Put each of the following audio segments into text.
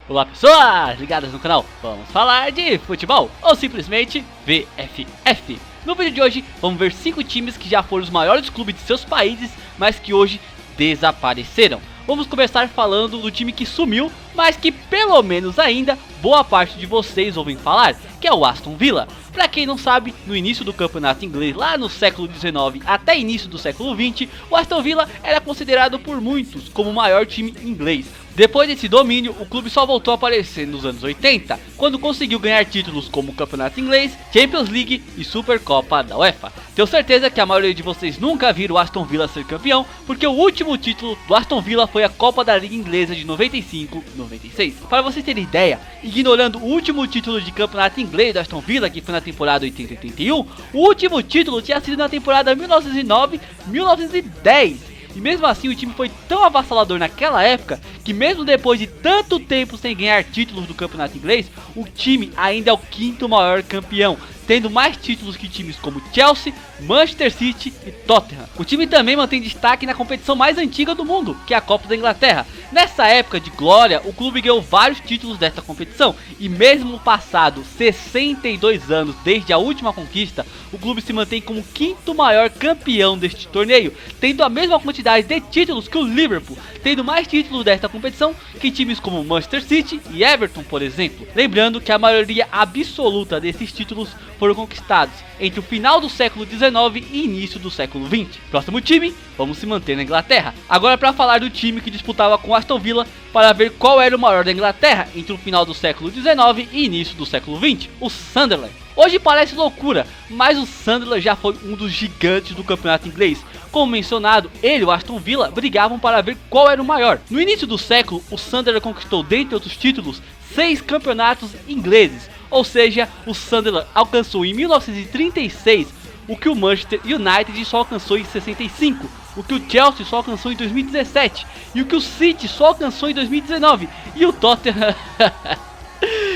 Olá pessoas ligadas no canal, vamos falar de futebol ou simplesmente VFF. No vídeo de hoje vamos ver 5 times que já foram os maiores clubes de seus países, mas que hoje desapareceram. Vamos começar falando do time que sumiu, mas que pelo menos ainda boa parte de vocês ouvem falar, que é o Aston Villa. Pra quem não sabe, no início do campeonato inglês, lá no século XIX até início do século XX, o Aston Villa era considerado por muitos como o maior time inglês. Depois desse domínio, o clube só voltou a aparecer nos anos 80, quando conseguiu ganhar títulos como o Campeonato Inglês, Champions League e Supercopa da UEFA. Tenho certeza que a maioria de vocês nunca viram o Aston Villa ser campeão, porque o último título do Aston Villa foi a Copa da Liga Inglesa de 95-96. Para vocês terem ideia, ignorando o último título de campeonato inglês do Aston Villa, que foi na temporada 80-81, o último título tinha sido na temporada 1909-1910. E mesmo assim o time foi tão avassalador naquela época, que mesmo depois de tanto tempo sem ganhar títulos do campeonato inglês, o time ainda é o 5º maior campeão, tendo mais títulos que times como Chelsea, Manchester City e Tottenham. O time também mantém destaque na competição mais antiga do mundo, que é a Copa da Inglaterra. Nessa época de glória, o clube ganhou vários títulos desta competição, e mesmo passado 62 anos desde a última conquista, o clube se mantém como o 5º maior campeão deste torneio, tendo a mesma quantidade de títulos que o Liverpool, tendo mais títulos desta competição que times como Manchester City e Everton, por exemplo. Lembrando que a maioria absoluta desses títulos foram conquistados entre o final do século XIX e início do século XX. Próximo time, vamos se manter na Inglaterra. Agora para falar do time que disputava com Aston Villa para ver qual era o maior da Inglaterra entre o final do século XIX e início do século XX, o Sunderland. Hoje parece loucura, mas o Sunderland já foi um dos gigantes do campeonato inglês. Como mencionado, ele e o Aston Villa brigavam para ver qual era o maior. No início do século, o Sunderland conquistou, dentre outros títulos, 6 campeonatos ingleses. Ou seja, o Sunderland alcançou em 1936 o que o Manchester United só alcançou em 65, o que o Chelsea só alcançou em 2017 e o que o City só alcançou em 2019 e o Tottenham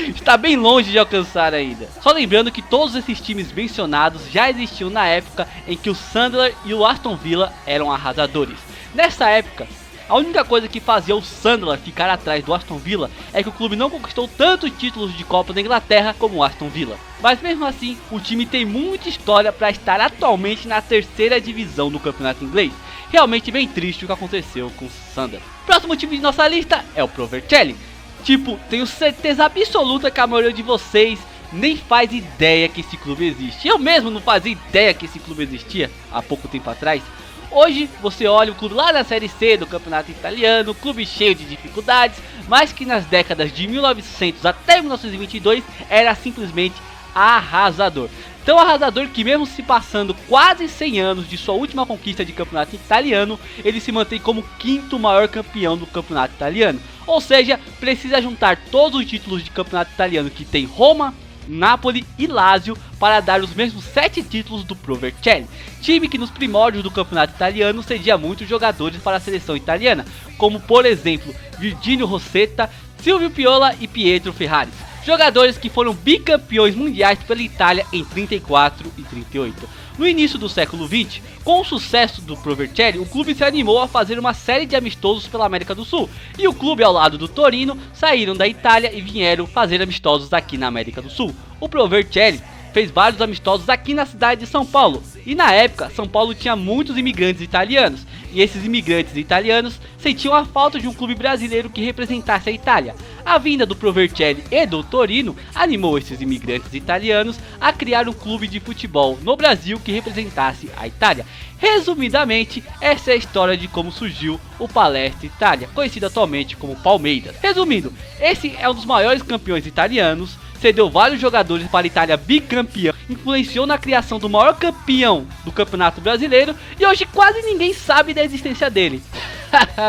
está bem longe de alcançar ainda. Só lembrando que todos esses times mencionados já existiam na época em que o Sunderland e o Aston Villa eram arrasadores. Nessa época, a única coisa que fazia o Sunderland ficar atrás do Aston Villa é que o clube não conquistou tantos títulos de Copa da Inglaterra como o Aston Villa. Mas mesmo assim, o time tem muita história para estar atualmente na 3ª divisão do campeonato inglês. Realmente bem triste o que aconteceu com o Sunderland. Próximo time de nossa lista é o Provercelli. Tipo, tenho certeza absoluta que a maioria de vocês nem faz ideia que esse clube existe. Eu mesmo não fazia ideia que esse clube existia há pouco tempo atrás. Hoje você olha o clube lá na Série C do campeonato italiano, clube cheio de dificuldades, mas que nas décadas de 1900 até 1922 era simplesmente arrasador. Tão arrasador que mesmo se passando quase 100 anos de sua última conquista de campeonato italiano, ele se mantém como o 5º maior campeão do campeonato italiano. Ou seja, precisa juntar todos os títulos de campeonato italiano que tem Roma, Napoli e Lazio para dar os mesmos 7 títulos do Provercelli, time que nos primórdios do campeonato italiano cedia muitos jogadores para a seleção italiana, como por exemplo Virgínio Rosetta, Silvio Piola e Pietro Ferraris, jogadores que foram bicampeões mundiais pela Itália em 34 e 38. No início do século XX, com o sucesso do Provercelli, o clube se animou a fazer uma série de amistosos pela América do Sul, e o clube ao lado do Torino saíram da Itália e vieram fazer amistosos aqui na América do Sul. O Provercelli fez vários amistosos aqui na cidade de São Paulo, e na época São Paulo tinha muitos imigrantes italianos, e esses imigrantes italianos sentiam a falta de um clube brasileiro que representasse a Itália. A vinda do Provercelli e do Torino animou esses imigrantes italianos a criar um clube de futebol no Brasil que representasse a Itália. Resumidamente, essa é a história de como surgiu o Palestra Itália, conhecido atualmente como Palmeiras. Resumindo, esse é um dos maiores campeões italianos, cedeu vários jogadores para a Itália bicampeã, influenciou na criação do maior campeão do Campeonato Brasileiro e hoje quase ninguém sabe da existência dele.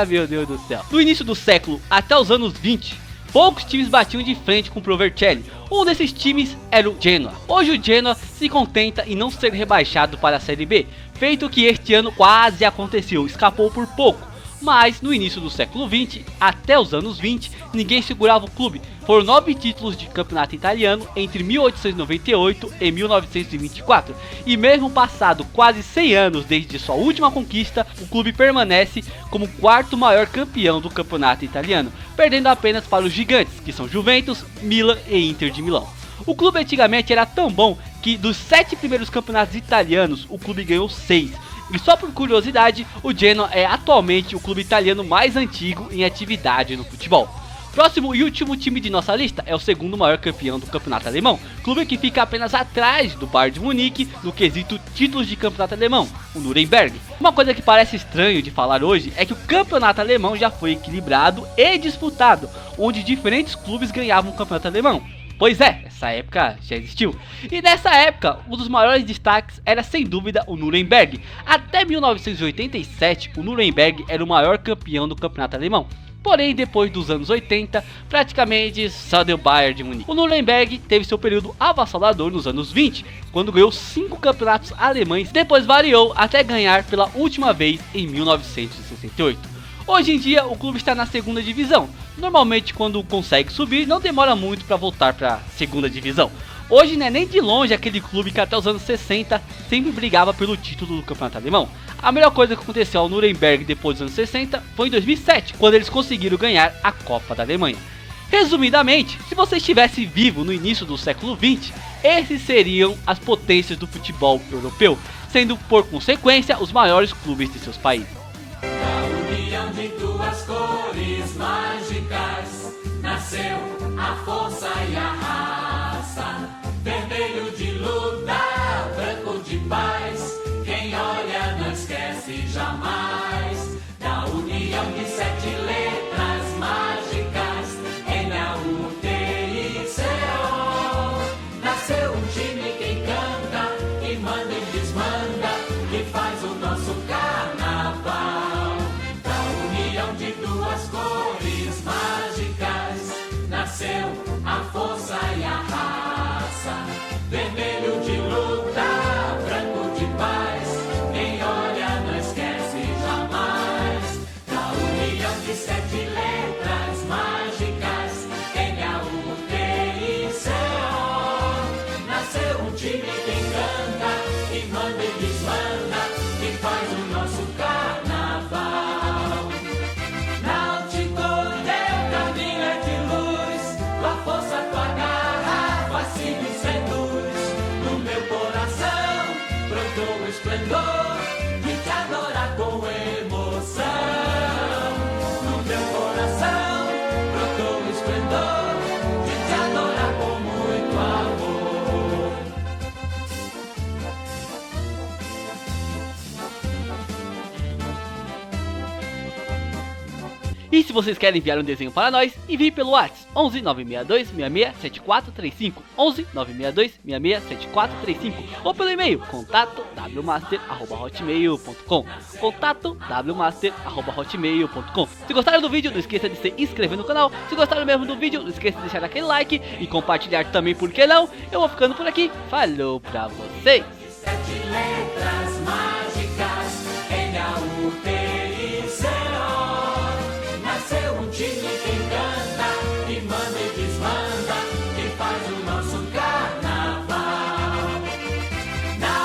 Meu Deus do céu. No início do século até os anos 20, poucos times batiam de frente com o Provercelli. Um desses times era o Genoa. Hoje o Genoa se contenta em não ser rebaixado para a Série B, feito que este ano quase aconteceu, escapou por pouco. Mas no início do século XX, até os anos 20, ninguém segurava o clube. Foram 9 títulos de campeonato italiano entre 1898 e 1924, e mesmo passado quase 100 anos desde sua última conquista, o clube permanece como o quarto maior campeão do campeonato italiano, perdendo apenas para os gigantes, que são Juventus, Milan e Inter de Milão. O clube antigamente era tão bom que dos 7 primeiros campeonatos italianos, o clube ganhou 6. E só por curiosidade, o Genoa é atualmente o clube italiano mais antigo em atividade no futebol. Próximo e último time de nossa lista é o segundo maior campeão do campeonato alemão, clube que fica apenas atrás do Bayern de Munique no quesito títulos de campeonato alemão, o Nuremberg. Uma coisa que parece estranho de falar hoje é que o campeonato alemão já foi equilibrado e disputado, onde diferentes clubes ganhavam o campeonato alemão. Pois é, essa época já existiu. E nessa época, um dos maiores destaques era sem dúvida o Nuremberg. Até 1987, o Nuremberg era o maior campeão do campeonato alemão. Porém, depois dos anos 80, praticamente só deu Bayern de Munique. O Nuremberg teve seu período avassalador nos anos 20, quando ganhou 5 campeonatos alemães, depois variou até ganhar pela última vez em 1968. Hoje em dia o clube está na segunda divisão. Normalmente quando consegue subir não demora muito para voltar para a segunda divisão. Hoje não é nem de longe aquele clube que até os anos 60 sempre brigava pelo título do campeonato alemão. A melhor coisa que aconteceu ao Nuremberg depois dos anos 60 foi em 2007, quando eles conseguiram ganhar a Copa da Alemanha. Resumidamente, se você estivesse vivo no início do século 20, esses seriam as potências do futebol europeu, sendo por consequência os maiores clubes de seus países. De duas cores mágicas nasceu a força e a raça. Vermelho de luta, branco de paz. Quem olha não esquece jamais da união de 7 letras mágicas. N-A-U-T-I-C-O. Nasceu um time que canta, que manda e desmanda, que faz o nosso carnaval. De duas cores mágicas nasceu a força e a raça. Vermelho de luta, branco de paz. Quem olha não esquece jamais da união de 7 letras mágicas. N-A-U-T-I-C-O. Nasceu um time que canta, que manda e desmanda, que faz o nosso carnaval. Esplendor de te adorar com emoção. No meu coração brotou o esplendor de te adorar com muito amor. E se vocês querem enviar um desenho para nós, envie pelo WhatsApp 11 962 66 7435, 11 962 66 7435, ou pelo e-mail contato wmaster@hotmail.com, contato wmaster@hotmail.com. Se gostaram do vídeo, não esqueça de se inscrever no canal. Se gostaram mesmo do vídeo, não esqueça de deixar aquele like e compartilhar também, por que não? Eu vou ficando por aqui, falou pra vocês! 7 letras mágicas, N-A-U-T-I-C-O. Nasceu um time